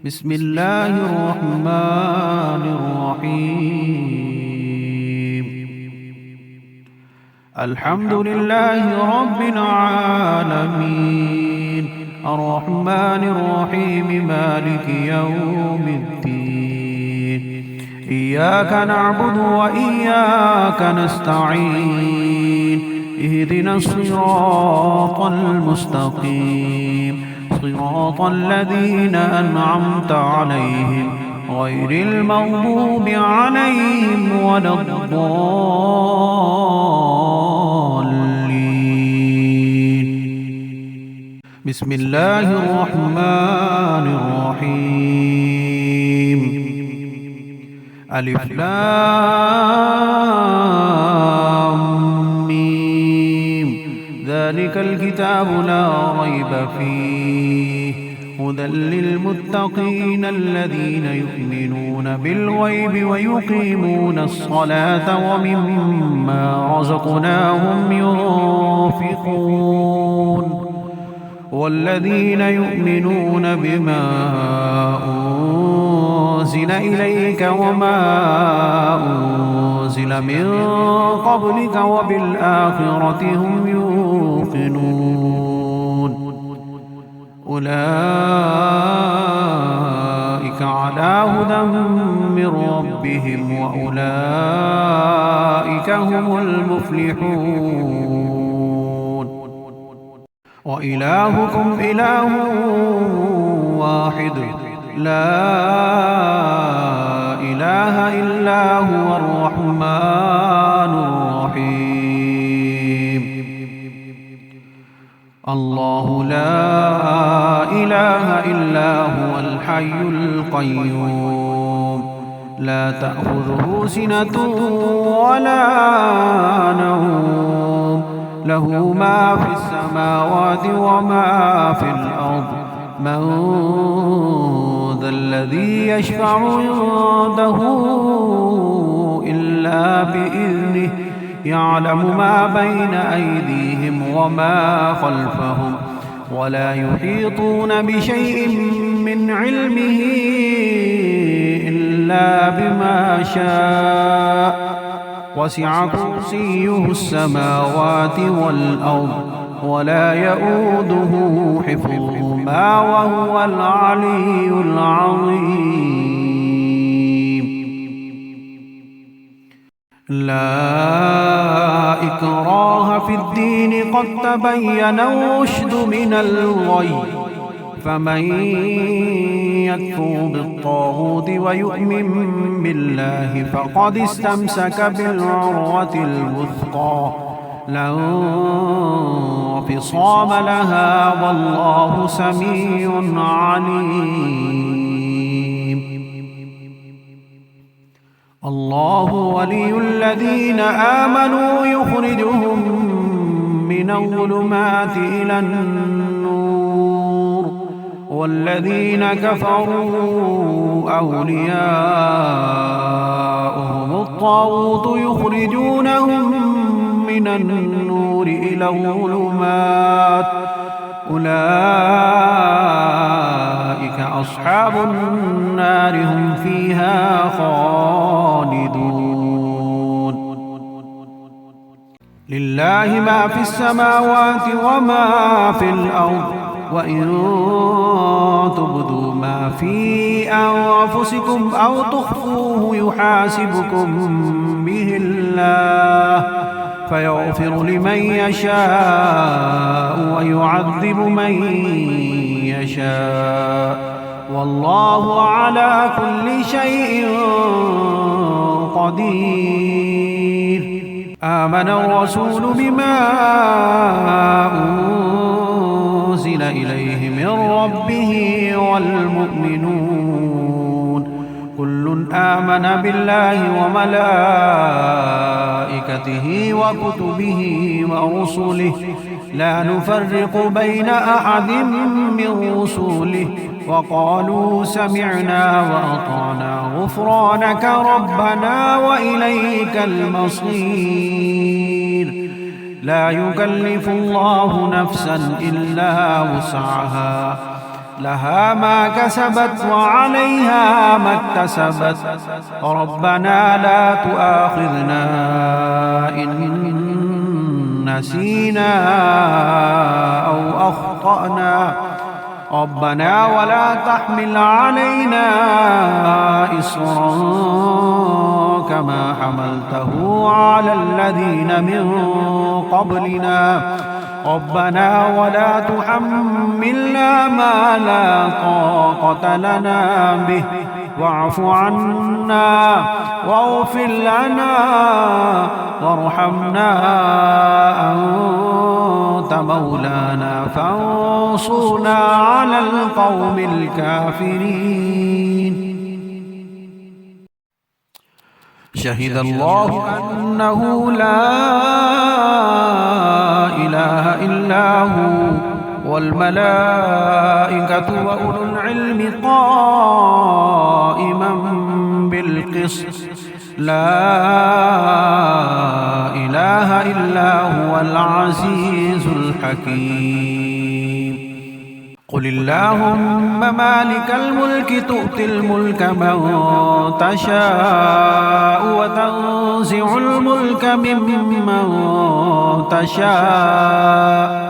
بسم الله الرحمن الرحيم. الحمد لله رب العالمين، الرحمن الرحيم، مالك يوم الدين. إياك نعبد وإياك نستعين، اهدنا الصراط المستقيم، صراط الذين أنعمت عليهم غير المغضوب عليهم ولا الضالين. بسم الله الرحمن الرحيم. ألف لام ميم. ذلك الكتاب لا ريب فيه، هدى للمتقين الذين يؤمنون بالغيب ويقيمون الصلاة ومما رزقناهم ينفقون، والذين يؤمنون بما أنزل إليك وما أنزل من قبلك وبالآخرة هم يوقنون. أولئك على هدى من ربهم وأولئك هم المفلحون. وإلهكم إله واحد، لا إله إلا هو الرحمن الرحيم. الله لا إله إلا هو الحي القيوم، لا تأخذه سنة ولا نوم، له ما في السماوات وما في الأرض. من ذا الذي يشفع عنده إلا بإذنه، يعلم ما بين أيديهم وما خلفهم، ولا يحيطون بشيء من علمه إلا بما شاء، وسع كرسيه السماوات والأرض، ولا يؤوده حفظهما وهو العلي العظيم. لا إكراه في الدين، قد تبين الرشد من الغي، فمن يكفر بالطاغوت ويؤمن بالله فقد استمسك بالعروة الوثقى، لا انفصام لها، والله سميع عليم. الله ولي الذين آمنوا يخرجهم من الظلمات إلى النور، والذين كفروا أولياؤهم الطاغوت يخرجونهم من النور إلى الظلمات، أولئك أصحاب النار، هم فيها خالدون. لله ما في السماوات وما في الأرض، وإن تبدوا ما في أنفسكم أو تخفوه يحاسبكم به الله، فيغفر لمن يشاء ويعذب من يشاء، والله على كل شيء قدير. آمن الرسول بما أنزل إليه من ربه والمؤمنون، كل آمن بالله وملائكته وكتبه ورسله، لا نفرق بين أحد من رسله، وقالوا سمعنا وأطعنا غفرانك ربنا وإليك المصير. لا يكلف الله نفسا إلا وسعها، لها ما كسبت وعليها ما اكتسبت ربنا لا تؤاخذنا إن نسينا أو أخطأنا ربنا ولا تحمل علينا إصرا كما حملته على الذين من قبلنا ربنا ولا تحملنا ما لا طاقة لنا به واعف عنا واغفر لنا وارحمنا أنت مولانا فانصرنا على القوم الكافرين. شهد الله أنه لا إله إلا هو والملائكة وأولو العلم قائما بالقسط لا إله إلا هو العزيز الحكيم. قل اللهم مالك الملك تؤتي الملك من تشاء وتنزع الملك ممن تشاء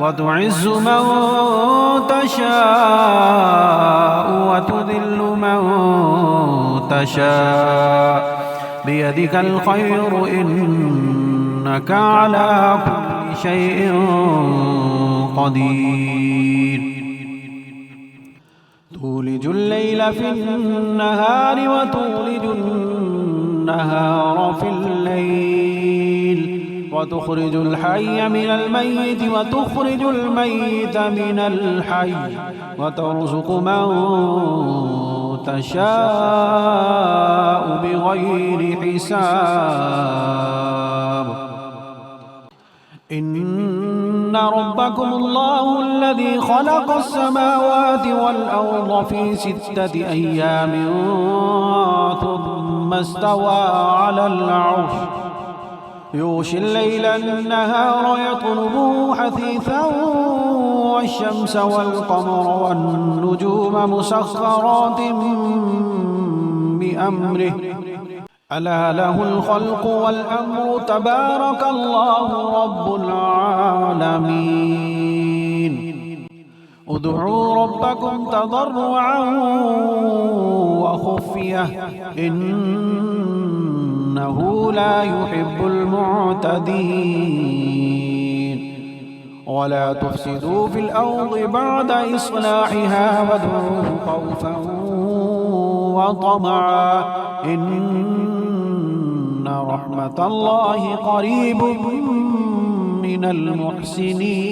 وتعز من تشاء وتذل من تشاء بيدك الخير إنك على كل شيء قدير. تولج الليل في النهار وتولج النهار في الليل وتخرج الحي من الميت وتخرج الميت من الحي وترزق من تشاء بغير حساب. إن ربكم الله الذي خلق السماوات والأرض في 6 أيام ثم استوى على العرش يغشي الليل النهار يطلبه حثيثا والشمس والقمر والنجوم مسخرات بأمره ألا له الخلق والأمر تبارك الله رب العالمين. ادعوا ربكم تضرعا وخفية إنه لا يحب المعتدين. ولا تفسدوا في الأرض بعد إصلاحها وادعوه خوفا وطمعا إن رحمة الله قريب من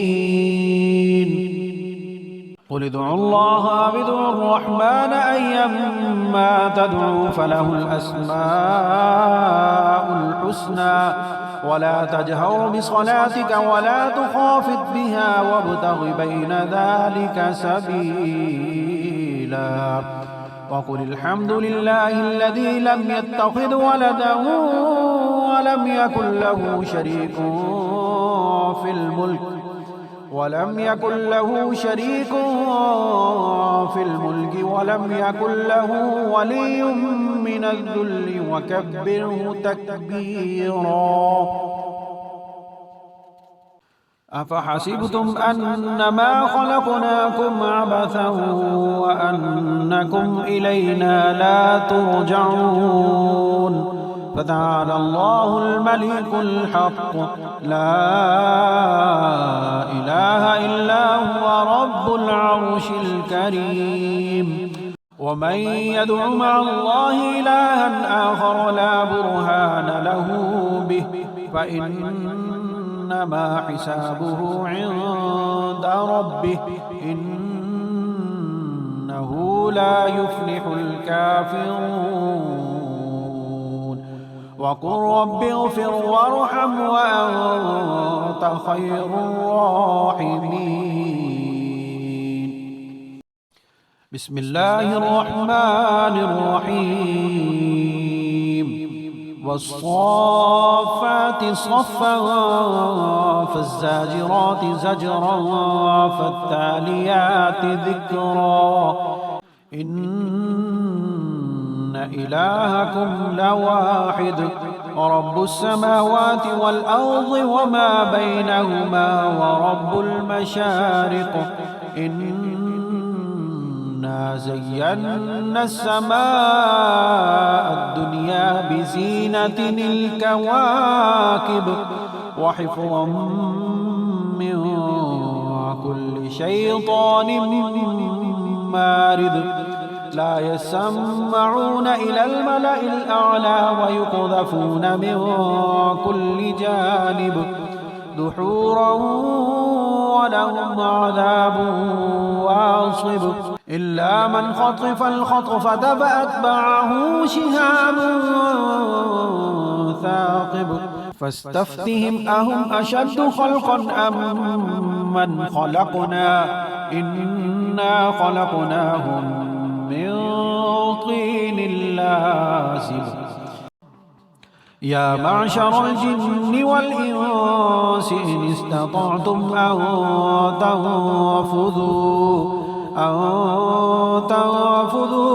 المحسنين. قل ادعوا الله أو ادعوا الرحمن أيما تدعوا فله الأسماء الحسنى ولا تجهر بصلاتك ولا تخافت بها وابتغ بين ذلك سبيلا. وقل الحمد لله الذي لم يتخذ ولدا ولم يكن له شريك في الملك ولم يكن له ولي من الذل وكبره تكبيرا. أفحسبتم أنما خلقناكم عبثا وأنكم إلينا لا ترجعون فتعالى الله الملك الحق لا إله إلا هو رب العرش الكريم. ومن يدع مع الله إلها آخر لا برهان له به فإنما حسابه عند ربه إنه لا يفلح الكافرون. وقل رب اغفر وارحم وأنت خير الراحمين. بسم الله الرحمن الرحيم. والصافات صفا فالزاجرات زجرا فالتاليات ذكرا إن إلهكم لواحد رب السماوات والأرض وما بينهما ورب المشارق إنا زينا السماء الدنيا بزينة الكواكب وحفظا من كل شيطان مارد لا يسمعون إلى الملأ الأعلى ويقذفون من كل جانب دحورا ولهم عذاب واصب إلا من خطف الخطفة فأتبعه شهاب ثاقب فاستفتهم أهم أشد خلقا أم من خلقنا إنا خلقناهم من طين لازب يا معشر الجن والإنس إن استطعتم أن تنفذوا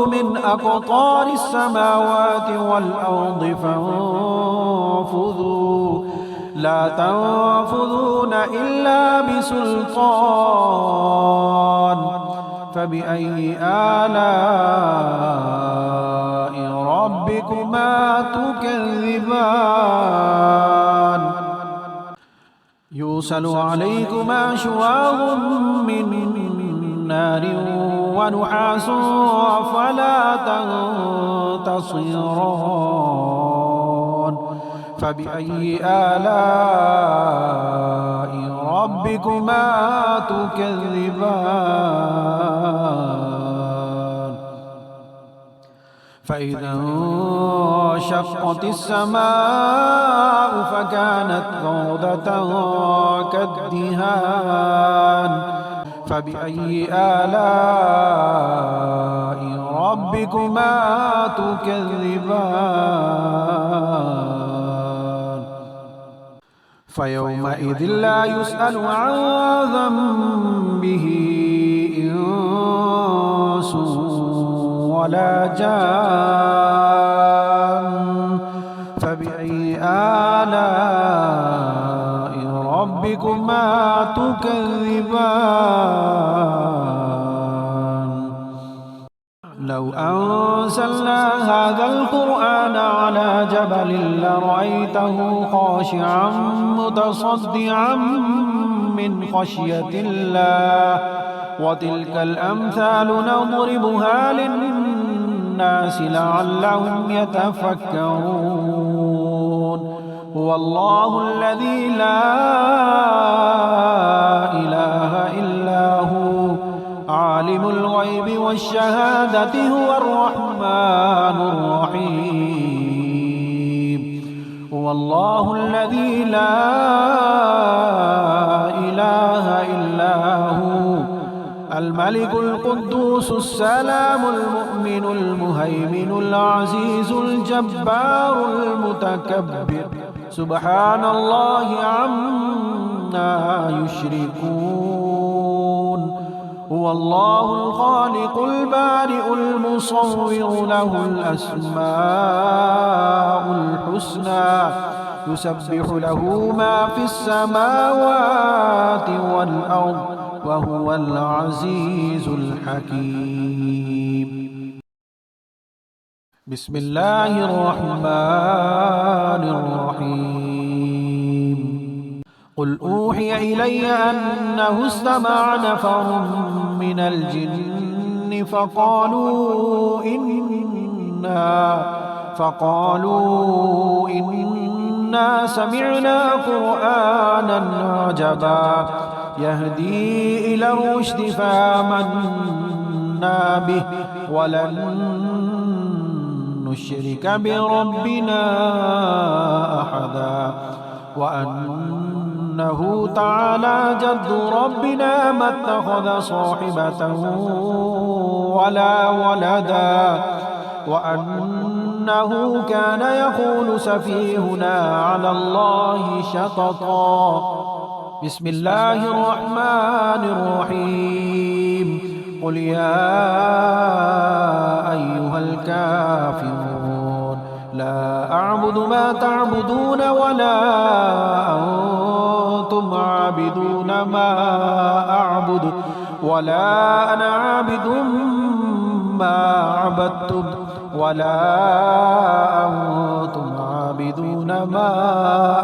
من أقطار السماوات والأرض فانفذوا لا تنفذون إلا بسلطان فبأي آلاء ربكما تكذبان يرسل عليكما شواظ من نار ونحاس فلا تنتصران فبأي آلاء ربكما تكذبان فإذا انشقت السماء فكانت وردة كالدهان فبأي آلاء ربكما تكذبان فيومئذ لا يسأل عن ذنبه إنس ولا جان فبأي آلاء ربكما تكذبان لو أنزلنا هذا القرآن على جبل لرأيته خاشعا متصدعا من خشية الله وتلك الأمثال نضربها للناس لعلهم يتفكرون هو الله الذي لا إله إلا هو عالم الغيب والشهادة هو الرحمن الرحيم هو الله الذي لا إله إلا هو الملك القدوس السلام المؤمن المهيمن العزيز الجبار المتكبر سبحان الله عما يشركون هو الله الخالق البارئ المصور له الأسماء الحسنى يسبح له ما في السماوات والأرض وهو العزيز الحكيم بسم الله الرحمن الرحيم قل أوحي إلي أنه استمع نفر من الجن فقالوا إنا سمعنا قرآنا عجبا يهدي إلى الرشد فآمنا به ولن نشرك بربنا أحدا وأنه تعالى جد ربنا ما اتخذ صاحبة ولا ولدا وأنه كان يقول سفيهنا على الله شططا. بسم الله الرحمن الرحيم. قل يا أيها الكافرون لا أعبد ما تعبدون ولا أنتم عابدون ما أعبد ولا أنا عابد ما عبدتم ولا أنتم عابدون ما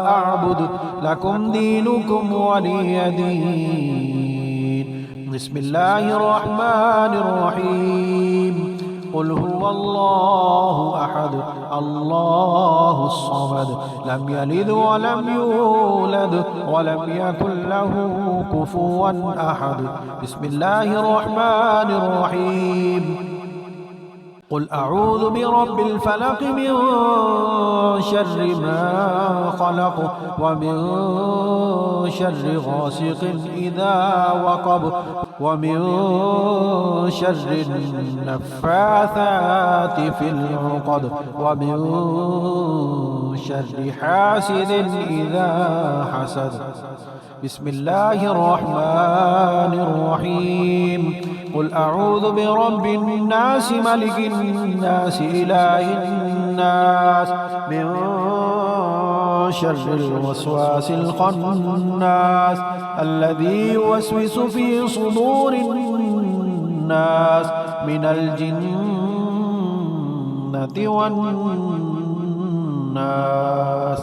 أعبد لكم دينكم ولي دين. بسم الله الرحمن الرحيم. قل هو الله أحد الله الصمد لم يلد ولم يولد ولم يكن له كفوا أحد. بسم الله الرحمن الرحيم. قل أعوذ برب الفلق من شر ما خلق ومن شر غاسق إذا وقب ومن شر النفاثات في العقد ومن شر حاسد إذا حسد. بسم الله الرحمن الرحيم. قل أعوذ برب الناس ملك الناس إله الناس من شر الوسواس الخناس الذي يوسوس في صدور الناس من الجنة والناس.